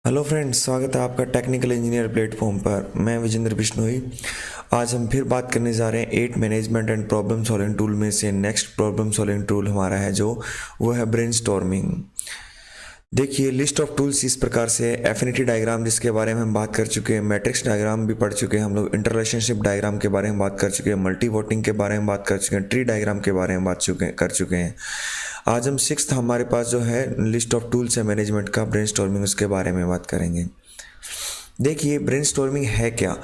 Hello friends, स्वागत है आपका टेक्निकल इंजीनियर प्लेटफॉर्म पर। मैं विजेंद्र बिश्नोई। आज हम फिर बात करने जा रहे हैं 8 management and problem solving tool में से नेक्स्ट प्रॉब्लम सॉल्विंग टूल हमारा है जो वो है ब्रेनस्टॉर्मिंग। देखिए, लिस्ट ऑफ टूल्स इस प्रकार से है। एफिनिटी डायग्राम जिसके बारे में हम बात कर चुके हैं, मैट्रिक्स डायग्राम भी पढ़ चुके हैं हम लोग, इंटररिलेशनशिप डायग्राम के बारे में बात कर चुके हैं, मल्टी वोटिंग के बारे में बात कर चुके हैं, ट्री डायग्राम के बारे में कर चुके हैं। आज हम सिक्स्थ हमारे पास जो है लिस्ट ऑफ टूल्स है मैनेजमेंट का, ब्रेनस्टॉर्मिंग, उसके बारे में बात करेंगे। देखिए, ब्रेनस्टॉर्मिंग है क्या।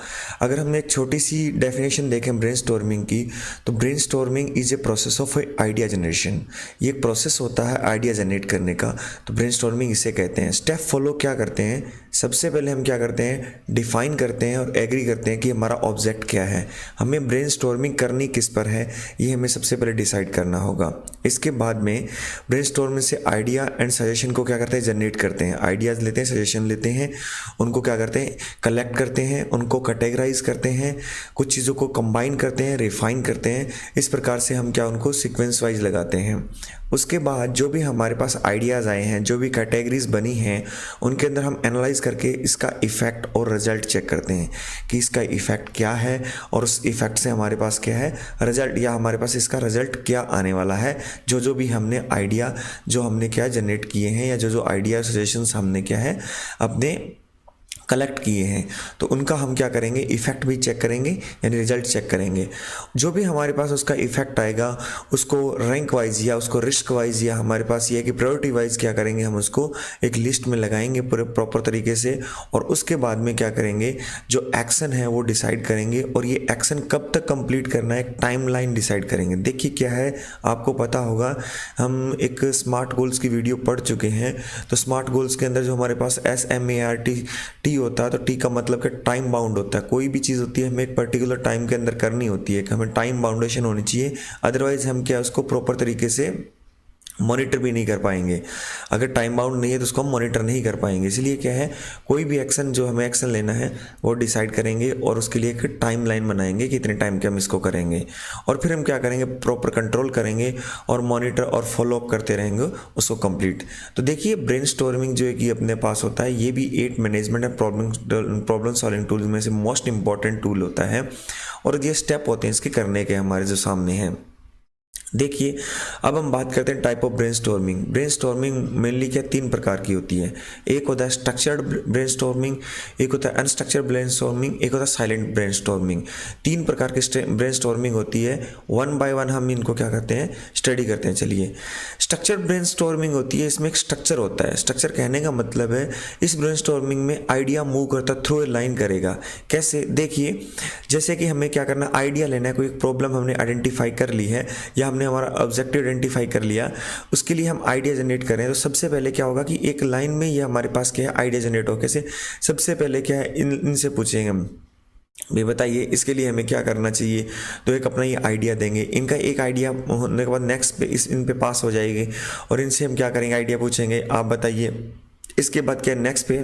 अगर हमने एक छोटी सी डेफिनेशन देखें ब्रेनस्टॉर्मिंग की, तो brainstorming is a process of idea generation. ये एक प्रोसेस होता है आइडिया जनरेट करने का, तो ब्रेनस्टॉर्मिंग इसे कहते हैं। स्टेप फॉलो क्या करते हैं, सबसे पहले हम क्या करते हैं, डिफाइन करते हैं और एग्री करते हैं कि हमारा ऑब्जेक्ट क्या है, हमें ब्रेनस्टॉर्मिंग करनी किस पर है, ये हमें सबसे पहले डिसाइड करना होगा। इसके बाद में ब्रेनस्टॉर्मिंग से आइडिया एंड सजेशन को क्या करते हैं, जनरेट करते हैं। आइडियाज़ लेते हैं, सजेशन लेते हैं, उनको क्या करते हैं, कलेक्ट करते हैं, उनको कैटेगराइज करते हैं, कुछ चीज़ों को कंबाइन करते हैं, रिफाइन करते हैं। इस प्रकार से हम क्या उनको सीक्वेंस वाइज लगाते हैं। उसके बाद जो भी हमारे पास आइडियाज़ आए हैं, जो भी कैटेगरीज बनी हैं, उनके अंदर हम एनालाइज करके इसका इफ़ेक्ट और रिजल्ट चेक करते हैं कि इसका इफ़ेक्ट क्या है और उस इफ़ेक्ट से हमारे पास क्या है रिजल्ट, या हमारे पास इसका रिजल्ट क्या आने वाला है। जो भी हमने आइडिया जो हमने क्या जनरेट किए हैं, या जो आइडिया सजेशंस हमने क्या है अपने कलेक्ट किए हैं, तो उनका हम क्या करेंगे, इफ़ेक्ट भी चेक करेंगे, यानी रिजल्ट चेक करेंगे। जो भी हमारे पास उसका इफ़ेक्ट आएगा, उसको रैंक वाइज या उसको रिस्क वाइज, या हमारे पास ये है कि प्रायोरिटी वाइज क्या करेंगे, हम उसको एक लिस्ट में लगाएंगे पूरे प्रॉपर तरीके से। और उसके बाद में क्या करेंगे, जो एक्शन है वो डिसाइड करेंगे, और ये एक्शन कब तक कंप्लीट करना है, एक टाइमलाइन डिसाइड करेंगे। देखिए क्या है, आपको पता होगा हम एक स्मार्ट गोल्स की वीडियो पढ़ चुके हैं। तो स्मार्ट गोल्स के अंदर जो हमारे पास SMART होता है, तो टी का मतलब कि टाइम बाउंड होता है। कोई भी चीज़ होती है हमें एक पर्टिकुलर टाइम के अंदर करनी होती है, हमें टाइम बाउंडेशन होनी चाहिए, अदरवाइज हम क्या उसको प्रॉपर तरीके से मॉनिटर भी नहीं कर पाएंगे। अगर टाइम बाउंड नहीं है तो उसको हम मॉनिटर नहीं कर पाएंगे। इसलिए क्या है, कोई भी एक्शन जो हमें एक्शन लेना है वो डिसाइड करेंगे और उसके लिए एक टाइम लाइन बनाएंगे कि इतने टाइम के हम इसको करेंगे, और फिर हम क्या करेंगे, प्रॉपर कंट्रोल करेंगे और मॉनिटर और फॉलो अप करते रहेंगे उसको कंप्लीट। तो देखिए, ब्रेनस्टॉर्मिंग जो है कि अपने पास होता है, ये भी 8 management and problem solving tools में से मोस्ट इंपॉर्टेंट टूल होता है, और ये स्टेप होते हैं इसके करने के हमारे जो सामने हैं। देखिए, अब हम बात करते हैं type of brainstorming. Brainstorming mainly क्या 3 प्रकार की होती है। एक होता है स्ट्रक्चर्ड ब्रेनस्टॉर्मिंग, एक होता है अनस्ट्रक्चर्ड ब्रेनस्टॉर्मिंग, एक होता है साइलेंट ब्रेनस्टॉर्मिंग। 3 प्रकार की ब्रेनस्टॉर्मिंग होती है। वन बाय वन हम इनको क्या करते हैं, स्टडी करते हैं। चलिए, स्ट्रक्चर्ड ब्रेनस्टॉर्मिंग होती है, इसमें एक स्ट्रक्चर होता है। स्ट्रक्चर कहने का मतलब है इस ब्रेनस्टॉर्मिंग में आइडिया मूव करता थ्रू ए लाइन करेगा। कैसे, देखिए, जैसे कि हमें क्या करना, आइडिया लेना है, कोई प्रॉब्लम हमने आइडेंटिफाई कर ली है या हमने हमारा ऑब्जेक्टिव आइडेंटिफाई कर लिया, उसके लिए हम आइडिया जनरेट करें। तो सबसे पहले क्या होगा कि एक लाइन में ये हमारे पास क्या है, आइडिया जनरेट हो। कैसे, सबसे पहले क्या है, इनसे पूछेंगे हम, भाई बताइए इसके लिए हमें क्या करना चाहिए। तो एक अपना ये आइडिया देंगे, इनका एक आइडिया होने के बाद नेक्स्ट पे इन पे पास हो जाएगी, और इनसे हम क्या करेंगे, आइडिया पूछेंगे, आप बताइए। इसके बाद क्या, नेक्स्ट पे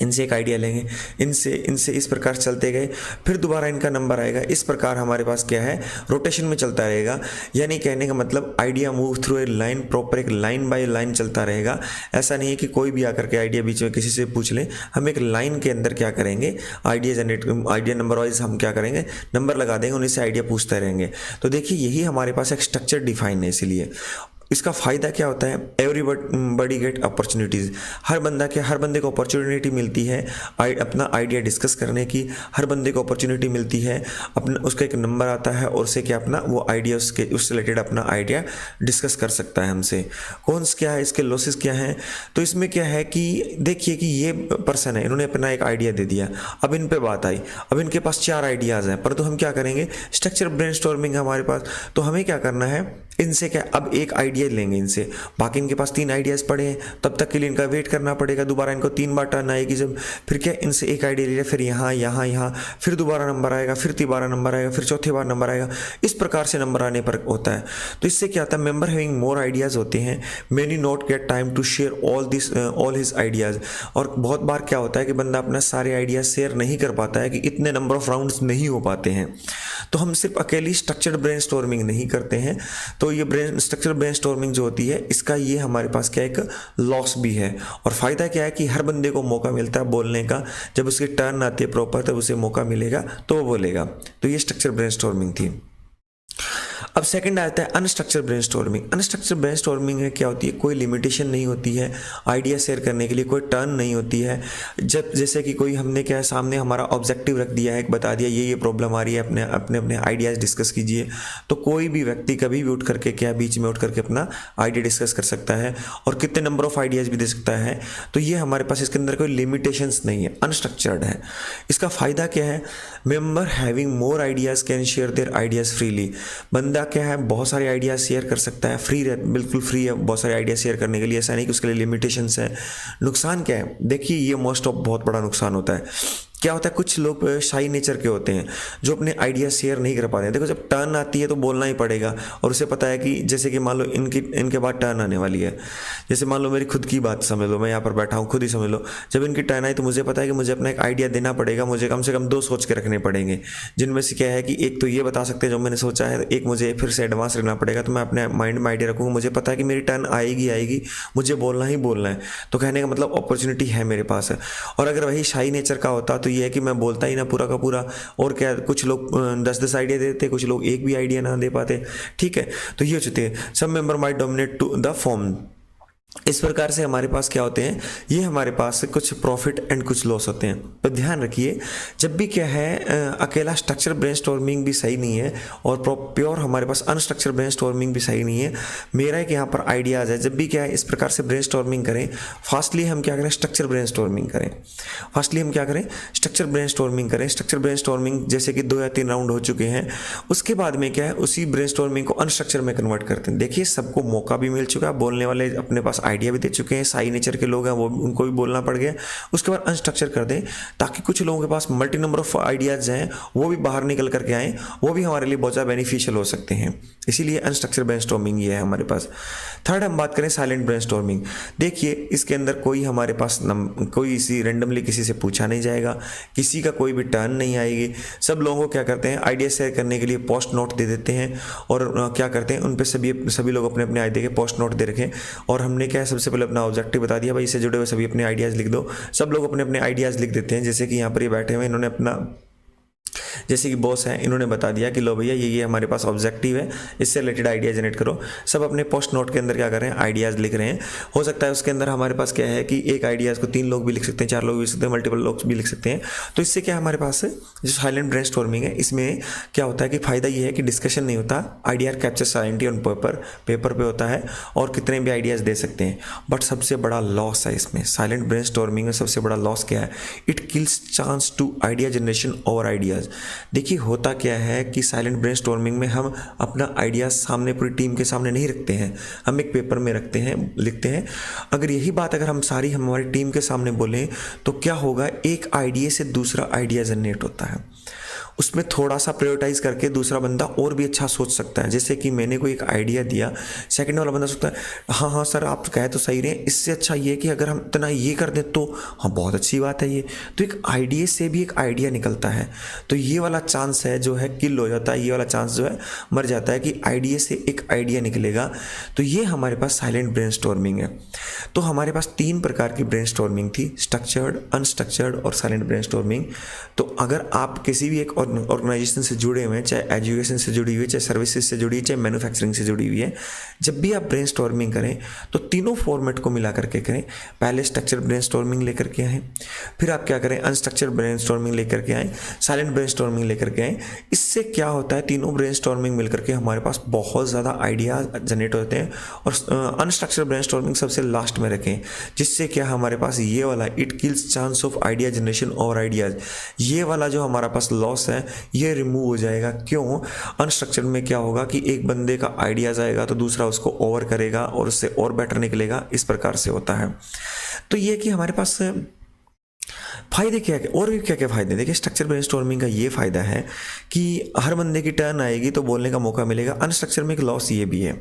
इनसे एक आइडिया लेंगे, इनसे इस प्रकार चलते गए, फिर दोबारा इनका नंबर आएगा। इस प्रकार हमारे पास क्या है, रोटेशन में चलता रहेगा। यानी कहने का मतलब idea move through a line, proper एक लाइन बाय लाइन चलता रहेगा। ऐसा नहीं है कि कोई भी आकर के आइडिया बीच में किसी से पूछ लें, हम एक लाइन के अंदर क्या करेंगे, idea generate, idea number wise हम क्या करेंगे, नंबर लगा देंगे, उन्हीं से आइडिया पूछते रहेंगे। तो देखिए, यही हमारे पास एक स्ट्रक्चर डिफाइन है। इसीलिए इसका फ़ायदा क्या होता है, एवरीबडी गेट अपॉर्चुनिटीज़। हर बंदे को अपॉर्चुनिटी मिलती है अपना आइडिया डिस्कस करने की। हर बंदे को अपॉर्चुनिटी मिलती है अपना, उसका एक नंबर आता है और उससे क्या अपना वो आइडिया उससे रिलेटेड अपना आइडिया डिस्कस कर सकता है हमसे। कॉन्स क्या है, इसके लॉसेस क्या हैं। तो इसमें क्या है कि देखिए कि ये पर्सन है, इन्होंने अपना एक आइडिया दे दिया, अब इन पे बात आई, अब इनके पास 4 आइडियाज़ हैं, परंतु हम क्या करेंगे, स्ट्रक्चर ब्रेनस्टॉर्मिंग हमारे पास, तो हमें क्या करना है, इनसे क्या अब एक आइडिया लेंगे इनसे, बाकी इनके पास 3 आइडियाज़ पड़े हैं, तब तक के लिए इनका वेट करना पड़ेगा। दोबारा इनको 3 बार टर्न आएगी जब, फिर क्या इनसे एक आइडिया ले लिया, फिर यहाँ, फिर दोबारा नंबर आएगा, फिर तीसरा नंबर आएगा, फिर चौथी बार नंबर आएगा। इस प्रकार से नंबर आने पर होता है। तो इससे क्या होता है, मेंबर हैविंग मोर आइडियाज़ होते हैं, many not get time to share all his ideas. और बहुत बार क्या होता है कि बंदा अपना सारे आइडियाज़ शेयर नहीं कर पाता है, कि इतने नंबर ऑफ राउंड्स नहीं हो पाते हैं। तो हम सिर्फ अकेली स्ट्रक्चर्ड ब्रेनस्टॉर्मिंग नहीं करते हैं, तो तो ये स्ट्रक्चरल ब्रेनस्टॉर्मिंग जो होती है इसका ये हमारे पास क्या एक लॉस भी है। और फ़ायदा क्या है कि हर बंदे को मौका मिलता है बोलने का, जब उसकी टर्न आती है प्रॉपर तब उसे मौका मिलेगा तो वो बोलेगा। तो ये स्ट्रक्चरल ब्रेनस्टॉर्मिंग थी। अब सेकंड आता है अनस्ट्रक्चर्ड ब्रेनस्टॉर्मिंग। अनस्ट्रक्चर्ड ब्रेनस्टॉर्मिंग में क्या होती है, कोई लिमिटेशन नहीं होती है आइडिया शेयर करने के लिए, कोई टर्न नहीं होती है। जब जैसे कि कोई हमने क्या है सामने हमारा ऑब्जेक्टिव रख दिया है, बता दिया ये प्रॉब्लम आ रही है, अपने अपने अपने आइडियाज़ डिस्कस कीजिए, तो कोई भी व्यक्ति कभी भी उठ करके क्या बीच में उठ करके अपना आइडिया डिस्कस कर सकता है और कितने नंबर ऑफ आइडियाज़ भी दे सकता है। तो ये हमारे पास इसके अंदर कोई लिमिटेशंस नहीं है, अनस्ट्रक्चर्ड है। इसका फ़ायदा क्या है, member having more ideas can share their ideas freely. बंदा क्या है बहुत सारे आइडियाज़ शेयर कर सकता है, फ्री बिल्कुल फ्री है बहुत सारे आइडिया शेयर करने के लिए, ऐसा नहीं कि उसके लिए लिमिटेशंस है। नुकसान क्या है, देखिए ये मोस्ट ऑफ बहुत बड़ा नुकसान होता है। क्या होता है, कुछ लोग शाई नेचर के होते हैं जो अपने आइडिया शेयर नहीं कर पाते हैं। देखो जब टर्न आती है तो बोलना ही पड़ेगा, और उसे पता है कि जैसे कि मान लो इनके बाद टर्न आने वाली है, जैसे मान लो मेरी खुद की बात समझ लो, मैं यहाँ पर बैठा हूँ, खुद ही समझ लो, जब इनकी टर्न आई तो मुझे पता है कि मुझे अपना एक आइडिया देना पड़ेगा, मुझे कम से कम 2 सोच के रखने पड़ेंगे, जिनमें से क्या है कि एक तो ये बता सकते हैं जो मैंने सोचा है, एक मुझे फिर से एडवांस रखना पड़ेगा। तो मैं अपने माइंड में आइडिया रखूँगा, मुझे पता है कि मेरी टर्न आएगी, मुझे बोलना ही बोलना है। तो कहने का मतलब अपॉर्चुनिटी है मेरे पास है। और अगर वही शाई नेचर का होता तो ये है कि मैं बोलता ही ना पूरा का पूरा, और क्या कुछ लोग 10-10 आइडिया देते, कुछ लोग एक भी आइडिया ना दे पाते। ठीक है, तो ये हो चुके हैं सब member might dominate to the form. इस प्रकार से हमारे पास क्या होते हैं, ये हमारे पास कुछ प्रॉफिट एंड कुछ लॉस होते हैं। पर ध्यान रखिए जब भी क्या है अकेला स्ट्रक्चर ब्रेनस्टॉर्मिंग भी सही नहीं है और प्योर हमारे पास अनस्ट्रक्चर ब्रेनस्टॉर्मिंग भी सही नहीं है। मेरा एक यहाँ पर आइडिया आ जाए, जब भी क्या है इस प्रकार से ब्रेनस्टॉर्मिंग करें, फास्टली हम क्या करें स्ट्रक्चर ब्रेनस्टॉर्मिंग करें। फास्टली हम क्या करें स्ट्रक्चर ब्रेनस्टॉर्मिंग करें। स्ट्रक्चर ब्रेनस्टॉर्मिंग जैसे कि 2 या 3 राउंड हो चुके हैं, उसके बाद में क्या है उसी ब्रेनस्टॉर्मिंग को अनस्ट्रक्चर में कन्वर्ट करते हैं। देखिए सबको मौका भी मिल चुका है, बोलने वाले अपने पास आइडिया भी दे चुके हैं, साई नेचर के लोग हैं वो उनको भी बोलना पड़ गया। उसके बाद अनस्ट्रक्चर कर दें ताकि कुछ लोगों के पास मल्टी नंबर ऑफ आइडियाज हैं, वो भी बाहर निकल करके आए, वो भी हमारे लिए बहुत ज़्यादा बेनिफिशियल हो सकते हैं। इसीलिए अनस्ट्रक्चर ब्रेनस्टॉर्मिंग ये है हमारे पास। थर्ड हम बात करें साइलेंट ब्रेनस्टॉर्मिंग। देखिए इसके अंदर कोई हमारे पास कोई इसी रेंडमली किसी से पूछा नहीं जाएगा, किसी का कोई भी टर्न नहीं आएगी। सब लोगों को क्या करते हैं आइडिया शेयर करने के लिए पोस्ट नोट दे देते हैं, और क्या करते हैं उन पर सभी लोग अपने अपने आइडिया के पोस्ट नोट दे रखें। और हमने क्या है सबसे पहले अपना ऑब्जेक्टिव बता दिया, भाई इससे जुड़े हुए सभी अपने आइडियाज़ लिख दो। सब लोग अपने अपने आइडियाज़ लिख देते हैं। जैसे कि यहाँ पर ये बैठे हुए इन्होंने अपना, जैसे कि बॉस है इन्होंने बता दिया कि लो भैया ये हमारे पास ऑब्जेक्टिव है, इससे रिलेटेड आइडिया जनरेट करो। सब अपने पोस्ट नोट के अंदर क्या कर रहे हैं आइडियाज़ लिख रहे हैं। हो सकता है उसके अंदर हमारे पास क्या है कि एक आइडियाज़ को 3 लोग भी लिख सकते हैं, 4 लोग भी लिख सकते हैं, मल्टीपल लोग भी लिख सकते हैं। तो इससे क्या हमारे पास जो साइलेंट ब्रेनस्टॉर्मिंग है इसमें क्या होता है कि फ़ायदा ये है कि डिस्कशन नहीं होता, idea capture silently on paper पे होता है और कितने भी आइडियाज़ दे सकते हैं। बट सबसे बड़ा लॉस है इसमें, साइलेंट ब्रेनस्टॉर्मिंग में सबसे बड़ा लॉस क्या है, it kills chance to idea generation over ideas. देखिए होता क्या है कि साइलेंट ब्रेनस्टॉर्मिंग में हम अपना आइडिया सामने पूरी टीम के सामने नहीं रखते हैं, हम एक पेपर में रखते हैं, लिखते हैं। अगर यही बात अगर हम सारी हमारी टीम के सामने बोलें तो क्या होगा, एक आइडिया से दूसरा आइडिया जनरेट होता है, उसमें थोड़ा सा प्रायोरिटाइज करके दूसरा बंदा और भी अच्छा सोच सकता है। जैसे कि मैंने कोई एक आइडिया दिया, सेकंड वाला बंदा सोचता है हाँ सर आप कहे तो सही रहे, इससे अच्छा ये कि अगर हम इतना ये कर दें तो हाँ बहुत अच्छी बात है ये। तो एक आइडिया से भी एक आइडिया निकलता है, तो ये वाला चांस है जो है किल हो जाता है, ये वाला चांस जो है मर जाता है कि आइडिया से एक आइडिया निकलेगा। तो ये हमारे पास साइलेंट ब्रेनस्टॉर्मिंग है। तो हमारे पास 3 प्रकार की ब्रेनस्टॉर्मिंग थी, स्ट्रक्चर्ड, अनस्ट्रक्चर्ड और साइलेंट ब्रेनस्टॉर्मिंग। तो अगर आप किसी भी एक ऑर्गेनाइजेशन से जुड़े हुए हैं, चाहे एजुकेशन से जुड़ी हुई है, चाहे सर्विसेज से जुड़ी है, चाहे मैन्युफैक्चरिंग से जुड़ी हुई है, जब भी आप ब्रेनस्टॉर्मिंग करें तो तीनों फॉर्मेट को मिला करके करें। पहले स्ट्रक्चर ब्रेनस्टॉर्मिंग लेकर के आएँ, फिर आप क्या करें अनस्ट्रक्चर्ड ब्रेनस्टॉर्मिंग लेकर के आएँ, साइलेंट ब्रेनस्टॉर्मिंग लेकर के आएँ। इससे क्या होता है तीनों ब्रेनस्टॉर्मिंग मिलकर के हमारे पास बहुत ज़्यादा आइडिया जनरेट होते हैं। और अनस्ट्रक्चर्ड ब्रेनस्टॉर्मिंग सबसे लास्ट में रखें, जिससे क्या हमारे पास ये वाला it kills chance of idea generation और आइडियाज़, ये वाला जो हमारा पास लॉस है ये रिमूव हो जाएगा। क्यों, अनस्ट्रक्चर्ड में क्या होगा कि एक बंदे का आइडियाज आएगा तो दूसरा उसको ओवर करेगा और उससे और बेटर निकलेगा, इस प्रकार से होता है। तो ये कि हमारे पास फ़ायदे क्या क्या और भी क्या क्या फ़ायदे, देखिए स्ट्रक्चर ब्रेनस्टॉर्मिंग का ये फ़ायदा है कि हर बंदे की टर्न आएगी तो बोलने का मौका मिलेगा। अनस्ट्रक्चर में एक लॉस ये भी है,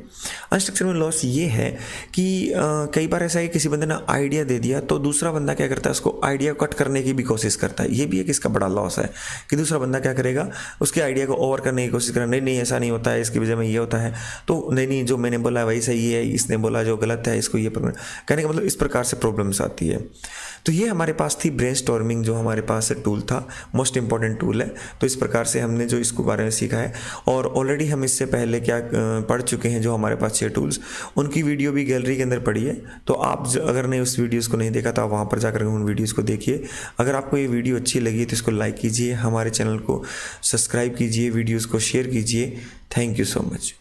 अनस्ट्रक्चर में लॉस ये है कि कई बार ऐसा है कि किसी बंदे ने आइडिया दे दिया तो दूसरा बंदा क्या करता है, उसको आइडिया कट करने की भी कोशिश करता है। ये भी एक इसका बड़ा लॉस है कि दूसरा बंदा क्या करेगा, उसके आइडिया को ओवर करने की कोशिश करेगा, नहीं नहीं ऐसा नहीं होता है, इसकी वजह में ये होता है, तो नहीं नहीं जो मैंने बोला वही सही है, इसने बोला जो गलत है इसको ये कहने का मतलब इस प्रकार से प्रॉब्लम्स आती है। तो ये हमारे पास थी ब्रेनस्टॉर्मिंग, जो हमारे पास टूल था, मोस्ट इंपॉर्टेंट टूल है। तो इस प्रकार से हमने जो इसको बारे में सीखा है, और ऑलरेडी हम इससे पहले क्या पढ़ चुके हैं, जो हमारे पास 6 टूल्स, उनकी वीडियो भी गैलरी के अंदर पड़ी है। तो आप अगर ने उस वीडियोज़ को नहीं देखा तो आप वहाँ पर जाकर उन वीडियोज़ को देखिए। अगर आपको ये वीडियो अच्छी लगी तो इसको लाइक कीजिए, हमारे चैनल को सब्सक्राइब कीजिए, वीडियोज़ को शेयर कीजिए। Thank you so much.